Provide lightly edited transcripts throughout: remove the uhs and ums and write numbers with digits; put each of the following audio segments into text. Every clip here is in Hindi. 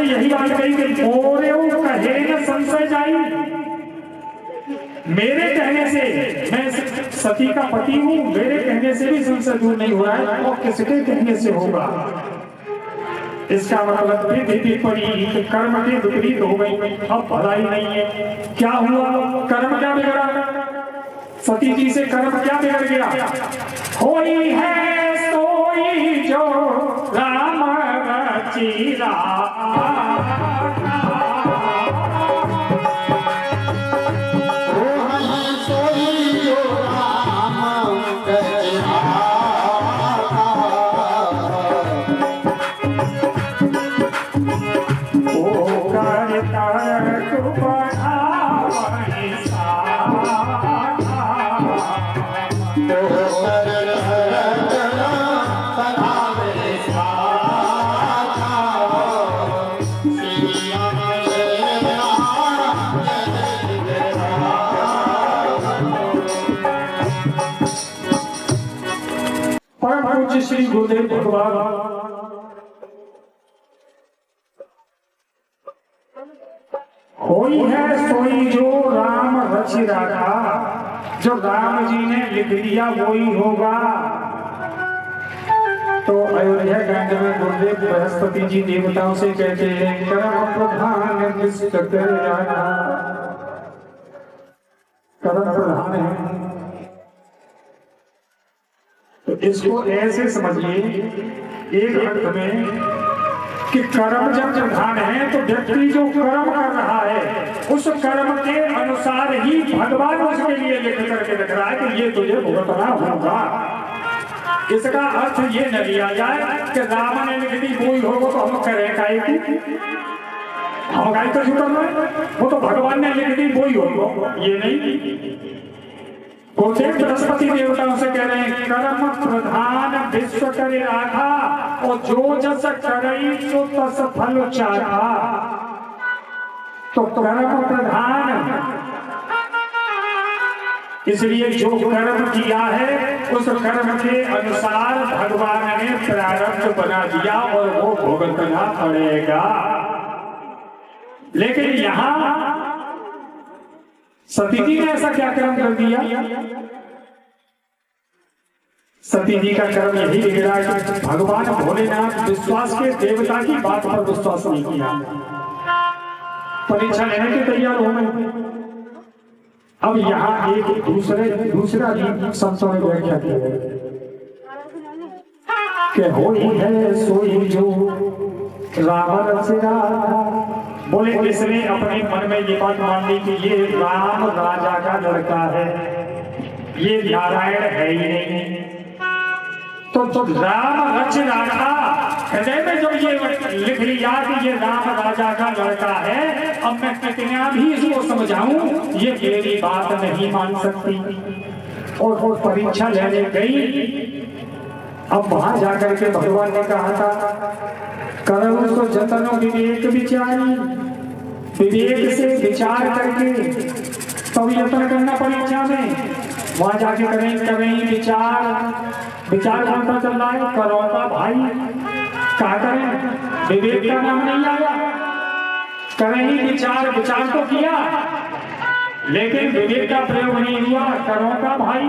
ने यही बात कही कि मोरे कहे न संशय जाई, मेरे कहने से, मैं सती का पति हूँ, मेरे कहने से भी संशय दूर नहीं हो रहा है, और किसके कहने से होगा। इसका मतलब विपरीत कर्म के विपरीत हो गई, अब भलाई नहीं है। क्या हुआ, कर्म क्या बिगड़ा, सती जी से कर्म क्या बिगड़ गया। होई है सोई जो राम रचिरा, श्री गुरुदेव भगवान होई है सोई जो राम रच रखा, जो राम जी ने लिख दिया वही होगा। तो अयोध्या कांड में गुरुदेव बृहस्पति जी देवताओं से कहते हैं कर्म प्रधान निष्ठ कर जाना, कर्म प्रधान है। तो इसको ऐसे समझिए एक अर्थ में कि कर्म जब प्रधान है तो व्यक्ति जो कर्म कर रहा है उस कर्म के अनुसार ही भगवान उसके लिए लिख करके रख रहा है कि ये तुझे भुगतना होगा। इसका अर्थ ये न लिया जाए कि राम ने लिख दी कोई होगा तो हम करें काय की, हम काय कर चुका है, वो तो भगवान ने लिख दी वही होगा, ये नहीं। गुरुदेव बृहस्पति देवताओं से कह रहे हैं कर्म प्रधान विश्व करे राखा, और जो जस करई सो तस फल चाखा। तो कर्म प्रधान, इसलिए जो कर्म किया है उस कर्म के अनुसार भगवान ने प्रारब्ध बना दिया और वो भुगतना पड़ेगा। लेकिन यहां सती जी ने ऐसा क्या कर्म कर दिया, सती जी का कर्म यही बिगड़ा कि भगवान भोलेनाथ विश्वास के देवता की बात पर विश्वास नहीं किया, परीक्षा लेने के तैयार हो गए। अब यहाँ एक दूसरा भी संतों ने व्याख्या की है कि होई है सोई जो रावण से बोले, इसने अपने मन में ये बात मान ली कि ये राम राजा का लड़का है, ये नारायण है ही नहीं। तो जब राम रच राखा हृदय में जब ये लिख लिया कि ये राम राजा का लड़का है, अब मैं कितना भी इसको समझाऊं ये मेरी बात नहीं मान सकती। और परीक्षा लेने गई। अब वहां जाकर के भगवान ने कहा था करो उसको जतनो विवेक विचारी, विवेक से विचार करके तब यत्न करना परीक्षा में। वहां जाके करें विचार कौन सा चल रहा है, करौता भाई क्या करें, विवेक का नाम नहीं आया, करें ही विचार तो किया लेकिन विवेक का प्रयोग नहीं हुआ, करौता भाई।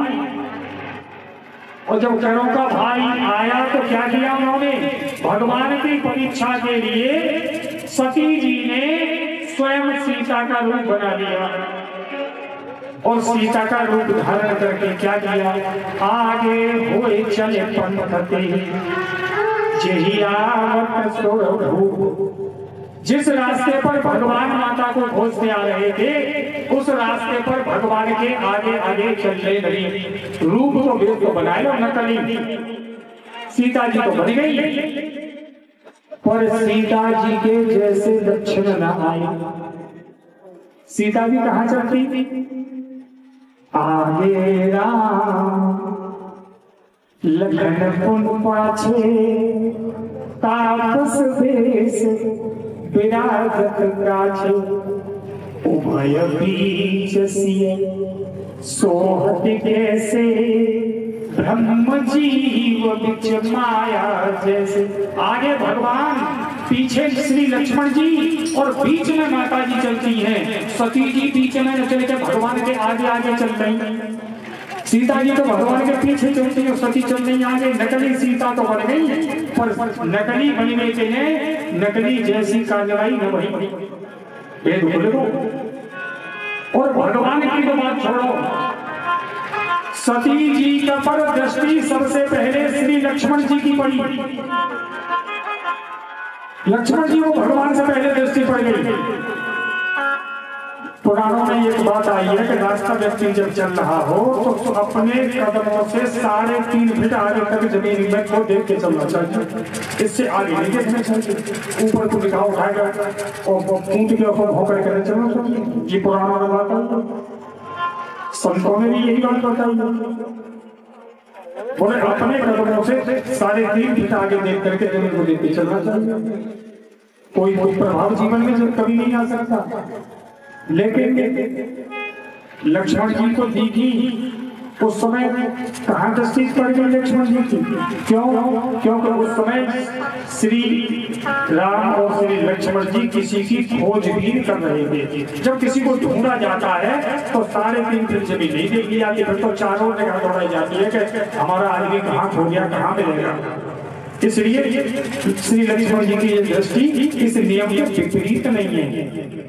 और जब करों का भाई आया तो क्या किया उन्होंने, भगवान की परीक्षा के लिए सती जी ने स्वयं सीता का रूप बना लिया और सीता का रूप धारण करके क्या किया, आगे होए चले पंथते जेहि आवत सोरभू। जिस रास्ते पर भगवान माता को खोजते आ रहे थे उस रास्ते पर भगवान के आगे आगे चलने लगी। रूप तो वेद को बनाए और नकली सीता जी तो बन गई, पर सीता जी के जैसे लक्षण न आए। सीता जी कहाँ चलती, आगे राम लखन पुन पाछे तापस भेष विराजत काछे। उभय बीच सिय सोहत कैसे ब्रह्म जीव बिच माया जैसे। आगे भगवान पीछे श्री लक्ष्मण जी और बीच में माता जी चलती हैं। सती जी बीच में न चल के भगवान के आगे आगे चल रही। सीता जी तो भगवान के पीछे चलती है, सती चल रही आगे। नकली सीता तो बन गई, पर नकली बनने के लिए नकली जैसी कार्रवाई न वही भेद बोलो। और भगवान की तो बात छोड़ो, सती जी का पर दृष्टि सबसे पहले श्री लक्ष्मण जी की पड़ी। लक्ष्मण जी को भगवान से पहले दृष्टि पड़ गई। पुराणों में एक बात आई है कि रास्ता व्यक्ति जब चल रहा हो तो अपने कदमों से 3.5 फीट आगे तक जमीन में को देख के चलना चाहिए, इससे आगे नहीं देखना चाहिए। ऊपर को दिखा उठाएगा और ऊंट के ऊपर भौंकर कर चलना चाहिए। ये पुराणों में बात आई, संतों ने भी यही बात बताई। बोले अपने कदमों से 3.5 फीट आगे देख करके जमीन को देख के चलना चाहिए। कोई प्रभाव जीवन में कभी नहीं आ सकता। लेकिन लक्ष्मण जी को दिखी उस समय कहाँ दृष्टि पड़ गई लक्ष्मण जी की? क्यों? क्योंकि उस समय श्री राम और श्री लक्ष्मण जी किसी की खोजबीन कर रहे थे। जब किसी को ढूंढा जाता है तो 3.5 फीट जमीन नहीं देखी जाती, फिर तो चारों जगह दौड़ाई जाती है कि हमारा आदमी कहाँ खो गया, कहाँ मिलेगा। इसलिए श्री लक्ष्मण जी की दृष्टि इस नियम के विपरीत नहीं है।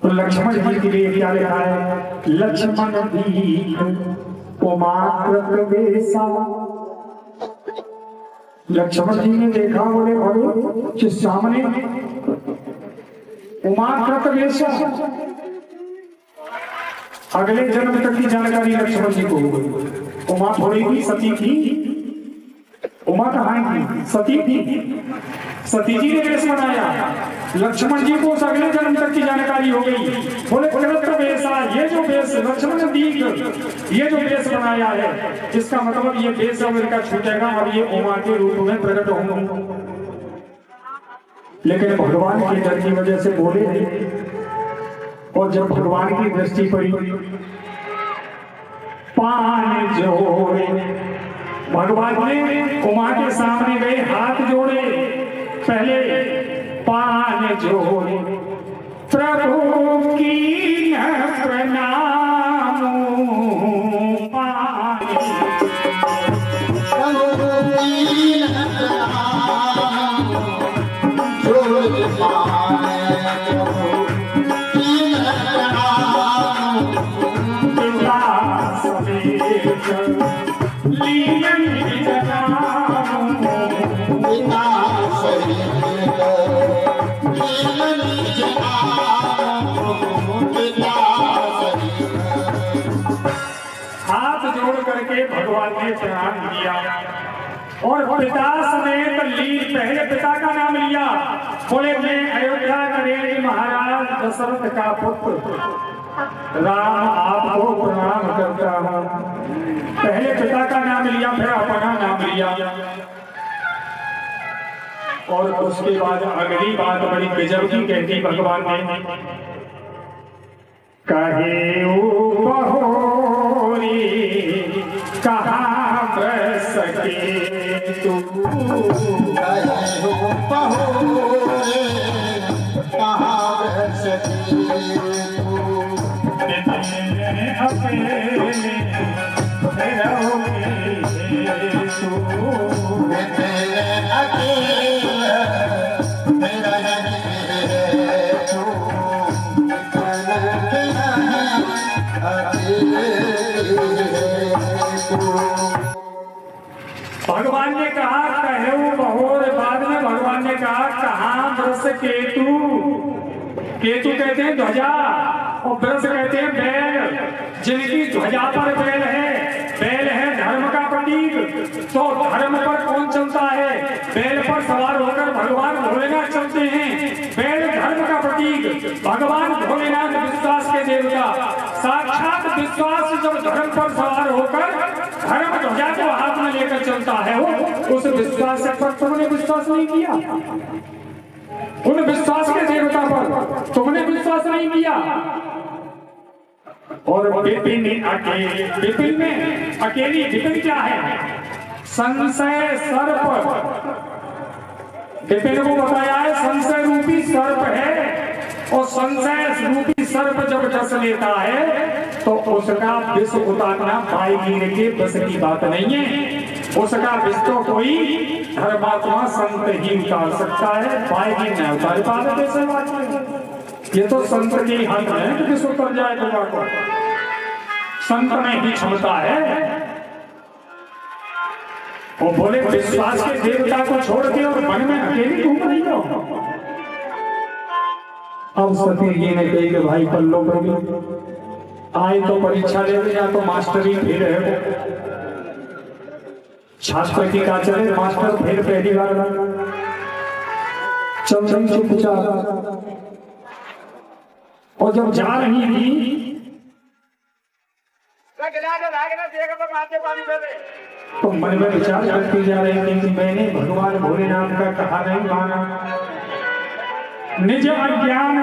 तो लक्ष्मण जी के लिए क्या लिखा है? लक्ष्मण दीख उमाकृत वेसा। लक्ष्मण जी ने देखा, बोले बोले कि सामने उमाकृत वेसा। अगले जन्म तक की जानकारी लक्ष्मण जी को हो गई। उमा थोड़ी भी सती थी, उमा कहाँ थी? सती थी। सती जी ने वेश बनाया, लक्ष्मण जी को अगले जन्म तक की जानकारी हो गई। बोले वेशा, ये जो वेश लक्ष्मण दीख, ये जो वेश बनाया है, इसका मतलब ये वेश इनका छूटेगा और ये उमा के रूप में प्रकट होंगे। लेकिन भगवान के डर की वजह से बोले नहीं। और जब भगवान की दृष्टि पड़ी, पान जोड़े, भगवान ने उमा के सामने गए, हाथ जोड़े, पहले पान जोड़े, प्रभु की प्रणाम, भगवान ने प्रणाम किया और पिता समेत ली, पहले पिता का नाम लिया। बोले मैं अयोध्या नरेश महाराज दशरथ का पुत्र राम आपको प्रणाम करता हूँ। पहले पिता का नाम लिया, फिर अपना नाम लिया। और उसके बाद अगली बात बड़ी गजब की कहती भगवान ने, कहे बहोरी कहाँ बस सके तू, कहाँ बस सके भगवान ने कहा कहो बहोर, बाद में भगवान ने कहा कहाँ वृष केतु। केतु कहते हैं ध्वजा और वृष कहते हैं बैल। जिनकी ध्वजा पर बैल है धर्म का प्रतीक। तो धर्म पर कौन चलता है? बैल पर सवार होकर भगवान भोलेनाथ चलते हैं। बैल धर्म का प्रतीक, भगवान भोलेनाथ विश्वास के देवता। साक्षात विश्वास जब धर्म पर सवार होकर धर्म ध्वजा को हाथ में लेकर चलता है, वो उस विश्वास पर तुमने विश्वास नहीं किया। उन विश्वास के देवता पर तुमने विश्वास नहीं किया। और विपिन में अकेली विपिन क्या है? संशय सर्प। टिप्पणी को बताया है संशय रूपी सर्प है, और संशय रूपी सर्प जब डस लेता है तो उसका विष उतारना भाईगीर के बस की बात नहीं है। उसका विष तो कोई धर्मात्मा संत ही उतार सकता है, भाईगीर नहीं उतार पाते। ये तो संत के हाथ में कि विष उतर जाए प्रजा को, संत में ही क्षमता है। वो बोले विश्वास के देवता को छोड़ के और मन में अकेली घूम रही हो। अब सती जी ने कही कि भाई पल्लो प्रभु आए तो परीक्षा ले या तो मास्टरी फेल है, छात्र की का चले मास्टर फेल पहली बार चल चुपचाप। और जब जा रही थी तो मन में विचार करती जा रही थी कि मैंने भगवान भोलेनाथ का कहा नहीं माना, निज अज्ञान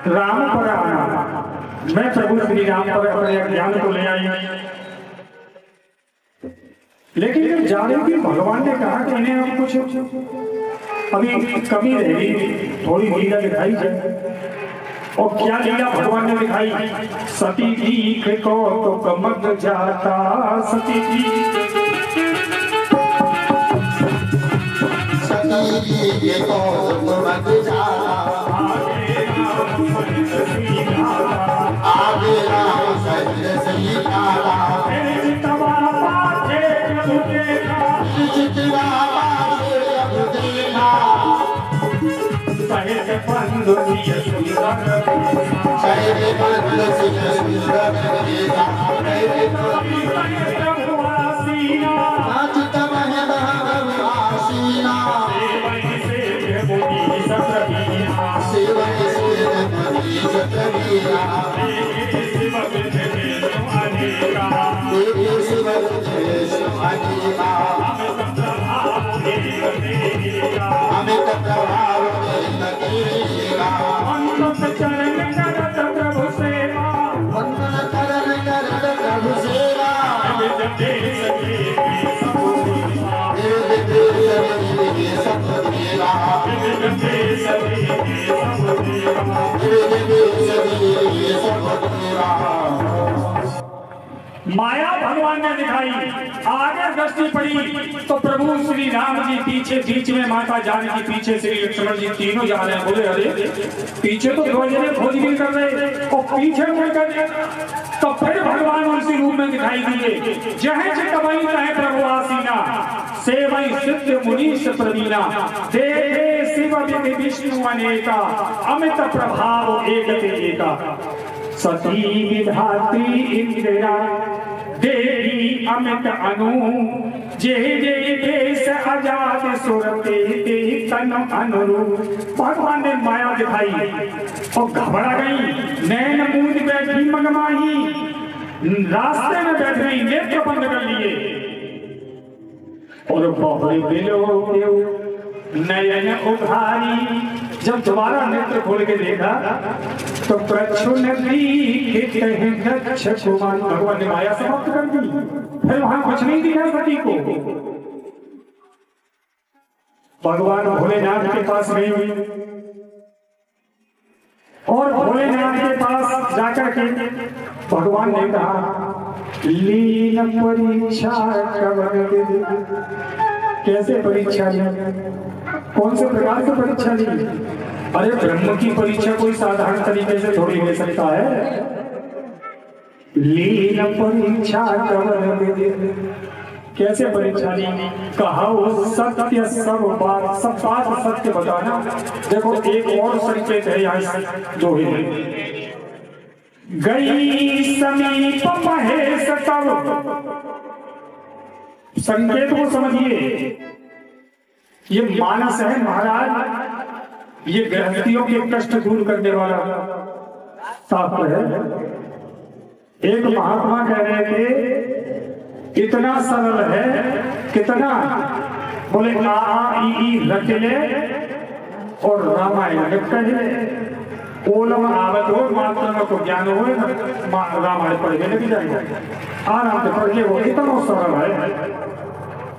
राम पर आना, मैं प्रभु श्री राम पर अपने अज्ञान को ले आई। लेकिन जब जा रही थी भगवान ने कहा कि इन्हें हम कुछ अभी कमी रहेगी, थोड़ी लीला दिखाई जाए। और क्या लीला भगवान ने दिखाई? सती जी को तो कमक जाता, सती जी को कमक जाता, आगे राम सहित सीताला, चितवा पाछे प्रभु देखा, चितवा पाछे प्रभु देखा, सहित बंधु सिय सुंदर, सहित बंधु सिय सुंदर देखा, प्रभु आसीना, नाचित मह प्रभु आसीना, सेवई से मुनि सतवीरा, सेवई से मुनि सतवीरा, शिव विदेश अनेका, देवी शिव विदेश अनेका, अमित प्रभाव तेगा, अनंत चरण करत प्रभु सेवा, वंदन करन करत प्रभु सेवा, विविध देश देवी सपुदेवा, विविध देश देवी सपुदेवा, विविध देश देवी सपुदेवा, विविध देश देवी सपुदेवा। माया भगवान ने दिखाई। आगे दृष्टि पड़ी तो प्रभु श्री राम जी पीछे, बीच में माता जानकी, पीछे श्री लक्ष्मण जी, तीनों जा रहे हैं। बोले अरे पीछे तो दो जने खोजबीन कर रहे और पीछे मुड़कर तो फिर भगवान उसी रूप में दिखाई दिए। जहाँ चितवई तह प्रभु आसीना, सेवई सिद्ध मुनीश प्रवीणा, देखे शिव विधि विष्णु अनेका, अमित प्रभाव एक एका, सती विधात्री इंदिरा, देवी अमित अनु, जे जे देश आजाद सुरते ते तन अनुरूप। भगवान ने माया दिखाई और घबरा गई, नैन मूंद बैठी मगमाही, रास्ते में बैठ गई, नेत्र बंद कर लिए और बहुरे बिलो नयन उभारी। जब दोबारा नेत्र खोल के देखा तो भगवान ने माया समाप्त कर दी। फिर वहां कुछ नहीं दिखा सती को। भगवान भोलेनाथ के पास गई और भोलेनाथ के पास जाकर के भगवान ने कहा लीन परीक्षा कैसे परीक्षा ली, कौन से प्रकार से परीक्षा ली? अरे ब्रह्म की परीक्षा कोई साधारण तरीके से थोड़ी ले सकता है। लीन परीक्षा कैसे परीक्षा ली? कहा सत्य सब बात सत्य बताना। देखो एक और संकेत है यहाँ जो है, गई समीप महेश तब। संकेत को समझिए, ये मानस है महाराज, ये गृहस्थियों के कष्ट दूर करने वाला शास्त्र है। एक महात्मा कह रहे थे इतना सरल है, कितना? बोले आ ई रख ले और रामायण कहे, ओलम आवत हो मात्र को ज्ञान हो, रामायण पढ़ के लग जाएगा, आराम से पढ़ के वो इतना सरल है।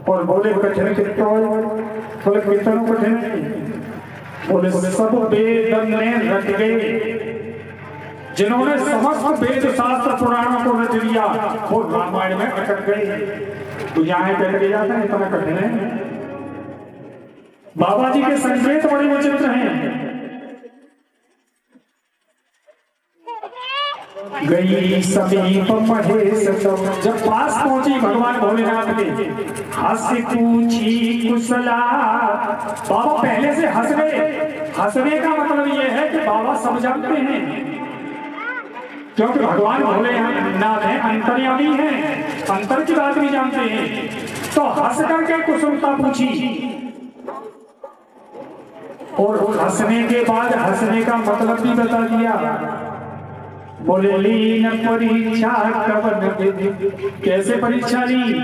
और बोले कठिन कितना बोले कितनों कठिन बोले सब वेद में रट गए। जिन्होंने समस्त वेद शास्त्र पुराणों को रच लिया वो रामायण में अटक गए। तो यहाँ बैठ के जाता है, इतना कठिन है। बाबा जी के संकेत बड़े विचित्र हैं। गई समीप महेश जब पास पहुंची भगवान भोलेनाथ के, हंस पूछी कुशला। बाबा पहले से हंस गए। हंसने का मतलब यह है कि बाबा सब जानते हैं, क्योंकि भगवान भोलेनाथ हैं, अंतर्यामी हैं, अंतर की बात भी जानते हैं। तो हंस करके कुशलता पूछी और हंसने के बाद हंसने का मतलब भी बता दिया। बोले लीन परीक्षा कवन, कैसे परीक्षा ली?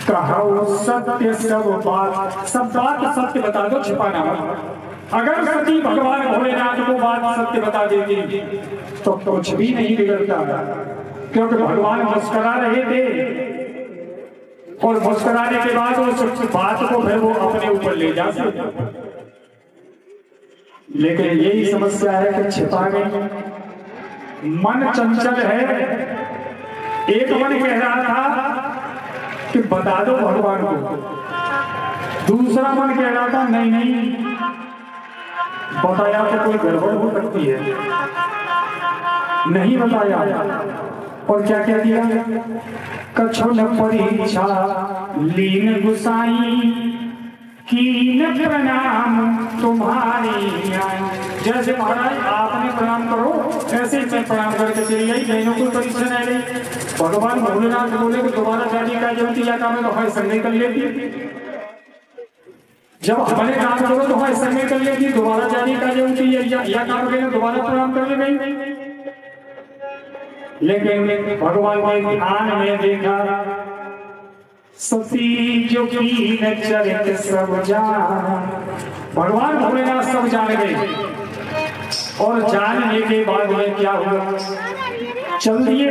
कहा सत्य सब बात सत्य बता दो, छिपाना मत। अगर सती भगवान भोलेनाथ को बात सत्य बता देती तो कुछ भी नहीं बिगड़ता, क्योंकि भगवान मुस्कुरा रहे थे और मुस्कुराने के बाद उस बात को फिर वो अपने ऊपर ले जा सकते। लेकिन यही समस्या है कि छिपा गई। मन चंचल है। एक मन कह रहा था कि बता दो भगवान को, दूसरा मन कह रहा था नहीं बताया तो कोई गड़बड़ हो सकती है, नहीं बताया। और क्या कह दिया? कछुन परीक्षा लीन गुसाई कीन प्रणाम तुम्हारी। जैसे महाराज आपने प्रणाम करो ऐसे मैं प्रणाम करके चली गई, बहनों को परीक्षा नहीं गई। भगवान भोलेनाथ बोले कि दोबारा जाने का जब किया काम है तो हमारे संग कर लेती, जब हमारे काम करो तो हमारे संग कर लेती, दोबारा जाने का जब या काम करें दोबारा प्रणाम कर ले गई। लेकिन भगवान के ध्यान में देखा सती जो की चरित सब जान। भगवान भोलेनाथ सब जान गए और जानने के बाद में क्या हुआ? चल दिए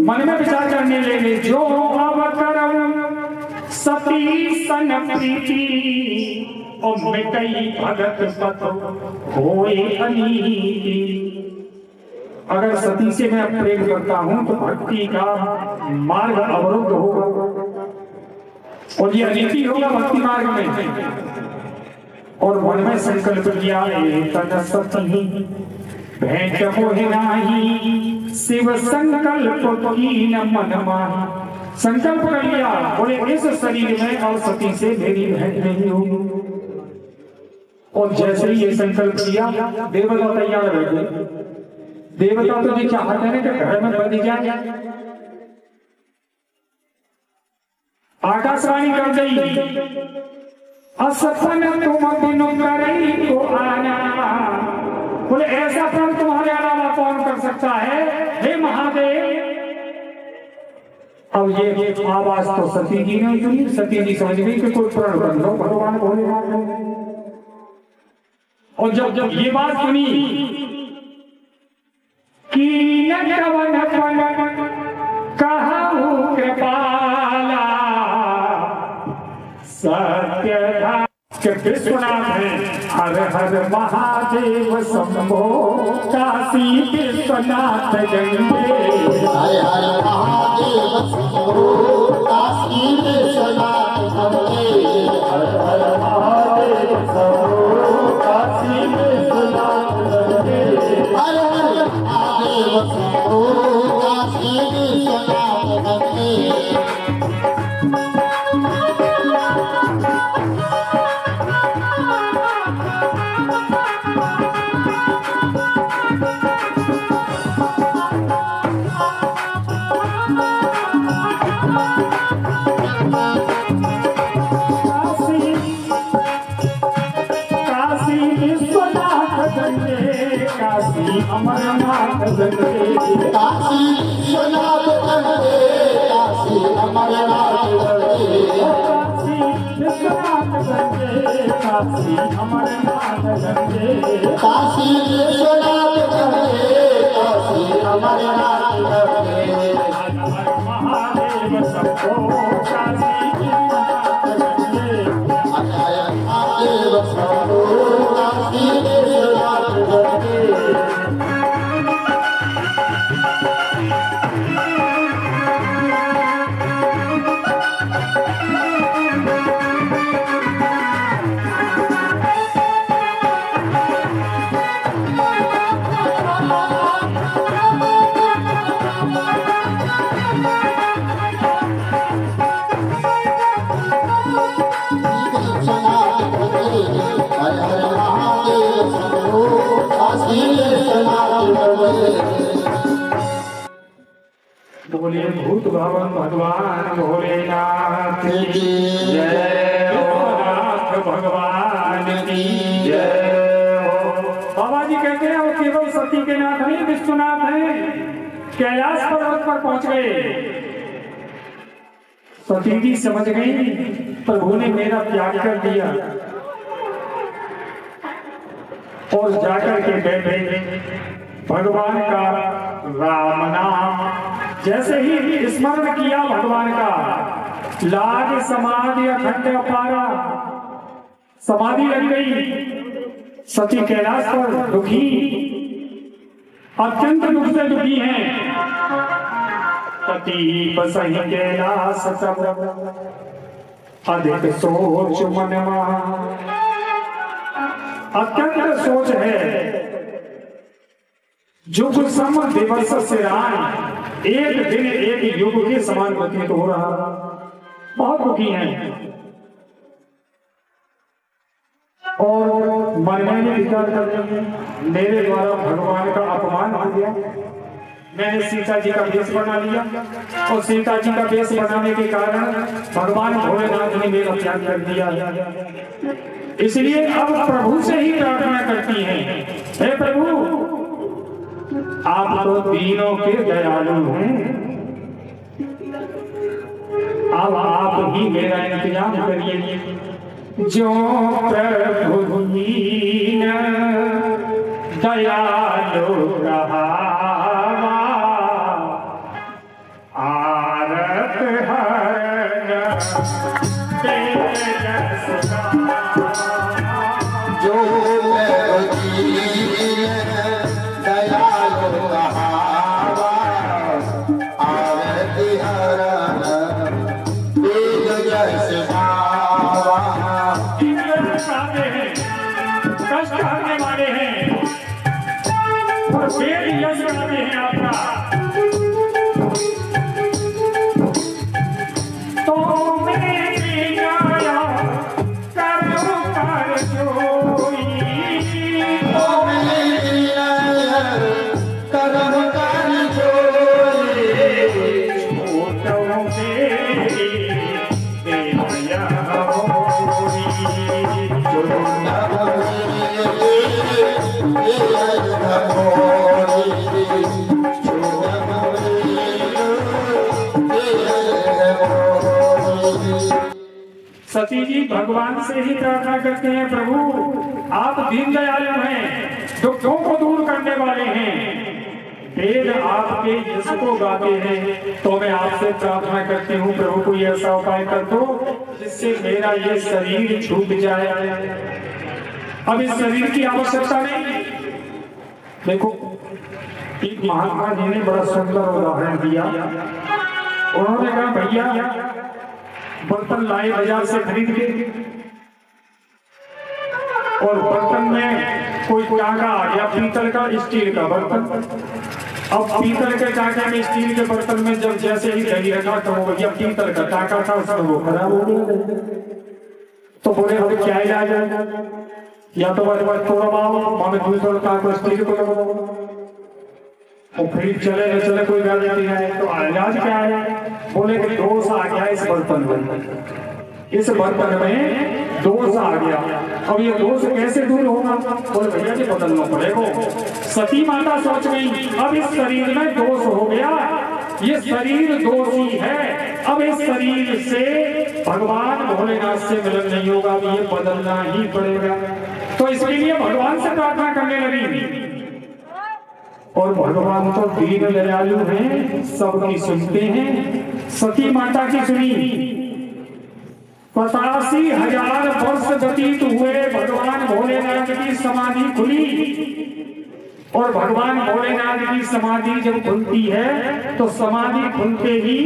मन में विचार करने लगे। जो अवकरम सती सन प्रीति और मिटई भगत पत होए अनीति। अगर सती से मैं प्रेम करता हूं तो भक्ति का मार्ग अवरुद्ध होगा और यह अनीति होगा भक्ति मार्ग में। और मन में संकल्प लिया तन सती भेंट मोहि नाही, शिव संकल्प की न मन माही। संकल्प कर लिया, बोले इस शरीर में और सती से मेरी भेंट नहीं होगी। और जैसे ही ये संकल्प किया देवता तैयार बैठे। देवता तो ये चाहते हैं कि घर में बंदी जाए। आकाशवाणी कर गई असपन तुम बिनु करे को आना। बोले ऐसा फल तुम्हारे अलावा कौन कर सकता है हे महादेव। अब ये आवाज तो सती जी ने सुनी। सती जी समझ गई कि कोई प्रण कर लो भगवान भोलेनाथ। और जब ये बात सुनी कि कवन कहूँ कृपाला सत्य के विश्वनाथ है। हर हर महादेव शंभो काशी विश्वनाथ गंगे। हर हर महादेव शंभो काशी विश्वनाथ गंगे। हर हर महादेव शंभो काशी विश्वनाथ गंगे। हर हर महादेव शंभो काशी विश्वनाथ गंगे। काशी अमरनाथ गंगे। काशी विश्वनाथ गंगे। काशी अमरनाथ गंगे। काशी विश्वनाथ गंगे। काशी अमरनाथ गंगे। काशी विश्वनाथ गंगे। काशी अमरनाथ गंगे। हर हर महादेव शंभो काशी भूत भवन भगवान भोलेनाथ की जय हो, नाथ भगवान की जय हो। बाबा जी कहते हैं वो केवल सती के नाथ नहीं, विश्वनाथ हैं। कैलाश पर्वत पर पहुंच गए। सती जी समझ गई प्रभु ने मेरा त्याग कर दिया और जाकर के बैठे भगवान का राम नाम जैसे ही स्मरण किया भगवान का, लाग समाधि अखंड अपारा, समाधि लग गई। सती कैलाश पर दुखी, अत्यंत दुख से दुखी हैं। सती बसहि कैलाश सब, अधिक सोच मन महा। अत्यंत सोच है, जुग सम दिवस सिरान, एक दिन एक युग के समान व्यतीत हो रहा। बहुत दुखी हैं और मन में विचार करते हैं मेरे द्वारा भगवान का अपमान हो गया। मैंने सीता जी का वेश बना लिया और सीता जी का वेश बनाने के कारण भगवान भोलेनाथ ने मेरा त्याग कर दिया। इसलिए अब प्रभु से ही प्रार्थना करती हैं, हे प्रभु आप तो दीनों के दयालु हैं, अब आप ही मेरा इंतजाम करिए। जो प्रभु दीन दयालु रहा, आरत हरण जो दयालु कहावा, आरत हरण तेज जस बाबा। कष्ट हरने वाले हैं और वेद यश बनाते हैं आपका। तो मेरी आया करो कर जोई, तो मेरी आया करम कर जोई, छोटों मेरी देवया होई। सती जी भगवान से ही प्रार्थना करते हैं, प्रभु आप दीन दयालु हैं, दुखों को दूर करने वाले हैं। वेद आपके यश को गाते हैं, तो मैं आपसे प्रार्थना करती हूँ प्रभु कोई ऐसा उपाय कर दो जिससे मेरा ये शरीर छूट जाए। अब इस शरीर की आवश्यकता नहीं। देखो एक महात्मा जी ने बड़ा सुंदर उदाहरण दिया। उन्होंने कहा भैया बर्तन लाए बाजार से खरीद के और बर्तन में कोई टाका आ गया, पीतल का स्टील का बर्तन। अब पीतल के टाके में स्टील के बर्तन में जब जैसे ही दही रखा तो वो भैया पीतल का टाका था उसका वो खराब हो गया। तो बोले हमें क्या इलाज है, या तो बार तोड़वाओ माने दूसरा टाका स्टील को लगाओ और फिर चले न चले कोई गारंटी है। तो इलाज क्या है, बोले कि दोष आ गया इस बर्तन में, इस बर्तन में दोष आ गया। अब ये दोष कैसे दूर होगा, बोले भैया जी बदलना पड़ेगा। सती माता सोच गई अब इस शरीर में दोष हो गया, ये शरीर दोषी है, अब इस शरीर से भगवान भोलेनाथ से मिलन नहीं होगा, अब ये बदलना ही पड़ेगा। तो इसके लिए भगवान से प्रार्थना करने लगी। और भगवान तो दीन दयालु हैं, सबकी सुनते हैं। सती माता की सुनी, 85,000 वर्ष व्यतीत हुए, भगवान भोलेनाथ की समाधि खुली। और भगवान भोलेनाथ की समाधि जब खुलती है तो समाधि खुलते ही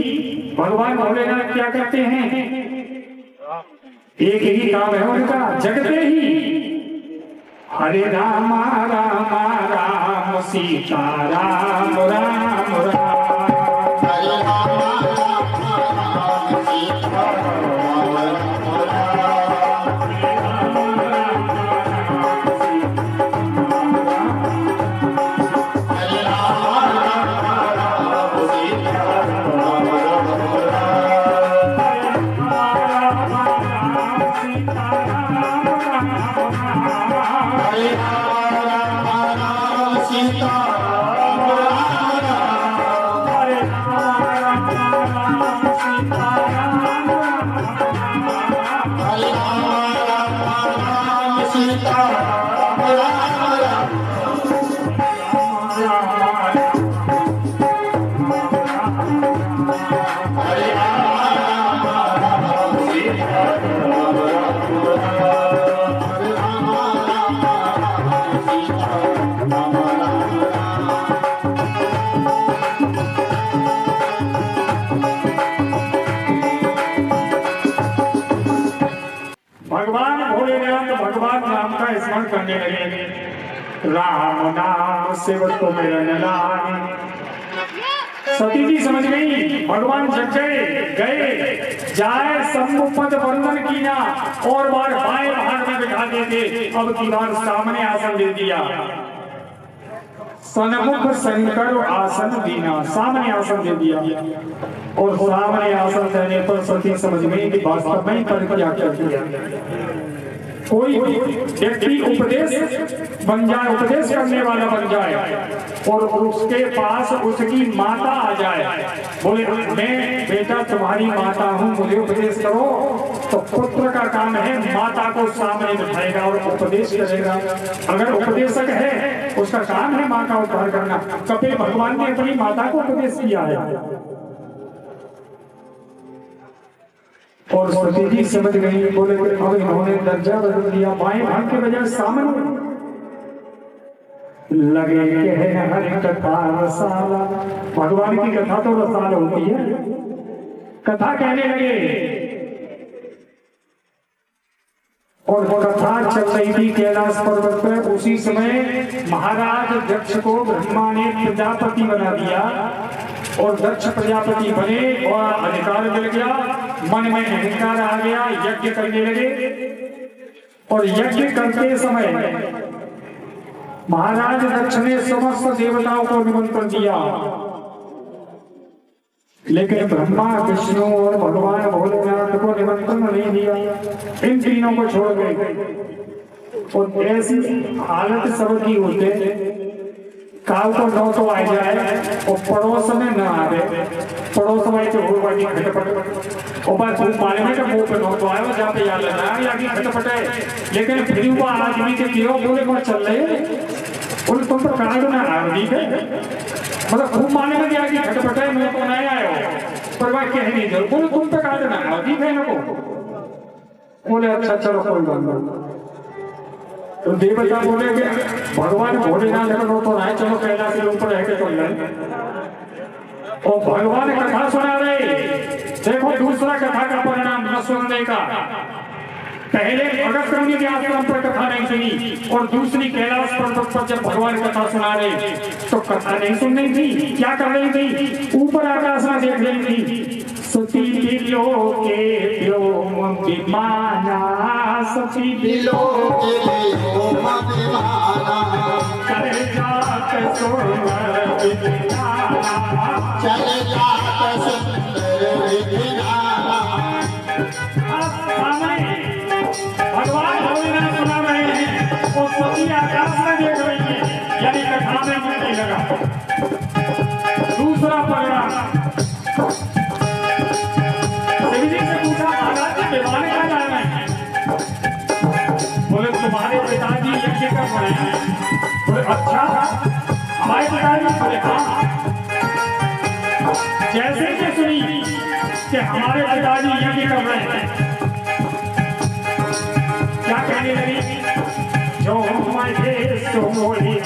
भगवान भोलेनाथ क्या करते हैं, एक ही काम है उनका, जगते ही हरे राम राम राम सीता राम राम राम, हरे राम राम सीता राम राम, हरे राम राम सीता राम। हरे राम राम सीता हरे राम सीता हरे राम सीता भगवान भोलेनाथ भगवान राम का स्मरण करने लगे। राम नाम सेवक को मेरा लागे। सती जी समझ गई भगवान जग गए जाए सम्मुख वंदन कीना और बार बाएं भाग में बिठा देते, अब की बार सामने आसन दे दिया। सन्मुख शंकर आसन दीना, सामने आसन दे दिया। और सामने आसन देने पर सती समझ गई कि वास्तव में पर क्या किया। कोई व्यक्ति उपदेश बन जाए, उपदेश करने वाला बन जाए और उसके पास उसकी माता आ जाए, बोले मैं बेटा तुम्हारी माता हूँ, मुझे उपदेश करो, तो पुत्र का काम है माता को सामने बिठाएगा और उपदेश करेगा। अगर उपदेशक है उसका काम है माँ का उद्धार करना। कपिल भगवान ने अपनी माता को उपदेश किया है। और सती जी समझ गई, बोले अब इन्होंने दर्जा बदल दिया, बाएं भाग के बजाय सामने लगे कहने हरि कथा रसाला। भगवान की कथा तो रसाल होती है। कथा कहने लगे और कथा चल रही थी कैलाश पर्वत पर। उसी समय महाराज दक्ष को ब्रह्मा ने प्रजापति बना दिया और दक्ष प्रजापति बने और अधिकार मिल गया, मन में अहंकार आ गया, यज्ञ करने लगे। और यज्ञ करते समय महाराज दक्ष ने समस्त देवताओं को निमंत्रण दिया, लेकिन ब्रह्मा विष्णु और भगवान भोलेनाथ को निमंत्रण नहीं दिया। इन तीनों को छोड़ गए। और ऐसी हालत सबकी होते काल को नौ तो आ जाए और पड़ोस में न आवे, पड़ोस में तो होगा कि खटपट और बात खूब मारे में मुंह पे नौ तो आए वो जहाँ पे याद लगा या कि खटपट है। लेकिन फिर वो आदमी के क्यों बोले वो चल रहे और तुम तो काल ना आदमी है, मतलब खूब मारने में क्या कि खटपट है, मैं तो नहीं आया पर वह कह नहीं जरूर बोले तुम तो काल ना आदमी है ना को बोले अच्छा चलो कोई बात नहीं। तो देवता बोले कि भगवान भोलेनाथ को तो नहीं, चलो कैलाश के ऊपर रह के चल रहे। और भगवान कथा सुना रहे। देखो दूसरा कथा का परिणाम न सुनने का। पहले अगस्त्य मुनि के आश्रम पर कथा नहीं सुनी और दूसरी कैलाश पर्वत पर जब भगवान कथा सुना रहे तो कथा नहीं सुन रही थी, क्या कर रही थी, ऊपर आकाश में देख रही थी। सती दिलो के व्योम विमाना, सती दिलो के व्योम विमाना, चले जात सुंदर विधिनाना, चले जात सुंदर विधिनाना। भगवान भोलेनाथ सुना रहे हैं और सती आकाश में देख रही है, यानी कथा में मन नहीं लगा। दूसरा परिणाम देवी से पूछा महाराज जी विमान का जाना है, बोले तुम्हारे पिताजी यज्ञ कर रहे हैं। बोले अच्छा हमारे पिताजी, बोले हाँ। जैसे कि सुनी कि हमारे पिताजी यज्ञ कर रहे हैं, क्या कहने लगी, जो मैं सो मोही